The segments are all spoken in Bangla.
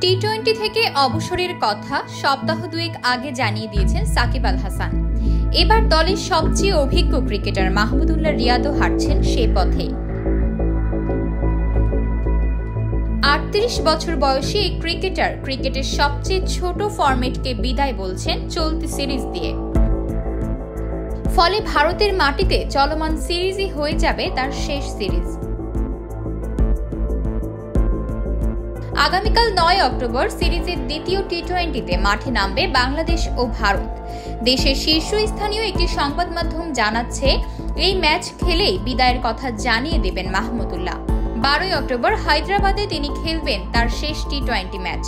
টি-20 থেকে অবসরের কথা সপ্তাহ দুয়েক আগে জানিয়ে দিয়েছেন সাকিব আল হাসান। এবার দলের সবচেয়ে অভিজ্ঞ ক্রিকেটার মাহমুদুল্লাহ রিয়াদও হাঁটছেন সে পথে। ৩৮ বছর বয়সী এই ক্রিকেটার ক্রিকেটের সবচেয়ে ছোট ফরম্যাটকে বিদায় বলছেন চলতি সিরিজ দিয়ে। ফলে ভারতের মাটিতে চলমান সিরিজই হয়ে যাবে তার শেষ সিরিজ। আগামীকাল ৯ অক্টোবর সিরিজের দ্বিতীয় টি-20তে মাঠে নামবে বাংলাদেশ ও ভারত। দেশের শীর্ষস্থানীয় একটি সংবাদ মাধ্যম জানাচ্ছে, এই ম্যাচ খেলেই বিদায়ের কথা জানিয়ে দেবেন মাহমুদুল্লাহ। ১২ অক্টোবর হায়দ্রাবাদে তিনি খেলবেন তার শেষ টি-20 ম্যাচ।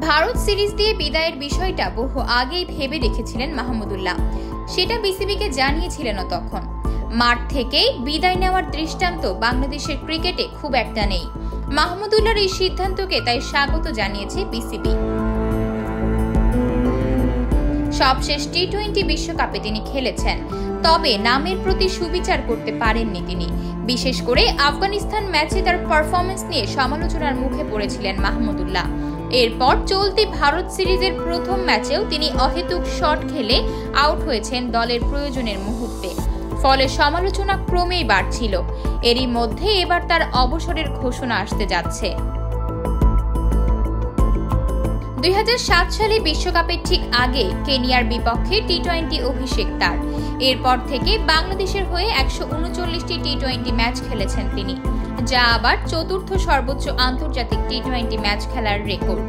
ভারত সিরিজ দিয়ে বিদায়ের বিষয়টা বহু আগেই ভেবে রেখেছিলেন মাহমুদুল্লাহ। সেটা বিসিবিকে জানিয়েছিলেনও তখন। মাঠ থেকেই বিদায় নেওয়ার দৃষ্টান্ত বাংলাদেশের ক্রিকেটে খুব একটা নেই। মাহমুদুল্লাহর এই সিদ্ধান্তকে তাই স্বাগত জানিয়েছে বিসিবি। সবশেষ টি-20 বিশ্বকাপে তিনি খেলেছেন, তবে নামের প্রতি সুবিচার করতে পারেননি তিনি। বিশেষ করে আফগানিস্তান ম্যাচে তার পারফরম্যান্স নিয়ে সমালোচনার মুখে পড়েছিলেন মাহমুদুল্লাহ। এরপর চলতি ভারত সিরিজের প্রথম ম্যাচেও তিনি অহেতুক শট খেলে আউট হয়েছেন দলের প্রয়োজনের মুহূর্তে। ফলে সমালোচনা ক্রমেই বাড়ছিল। এরই মধ্যে এবার তার অবসরের ঘোষণা আসতে যাচ্ছে। ২০০৭ সালে বিশ্বকাপের ঠিক আগে কেনিয়ার বিপক্ষে টি-20 অভিষেক তার। এরপর থেকে বাংলাদেশের হয়ে ১৩৯টি টি-20 ম্যাচ খেলেছেন তিনি, যা আবার চতুর্থ সর্বোচ্চ আন্তর্জাতিক টি-20 ম্যাচ খেলার রেকর্ড।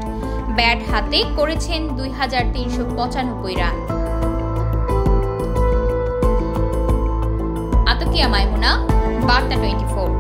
ব্যাট হাতে করেছেন ২৩৯৫ রান। আতকিয়া মাইমুনা, বার্তা 24।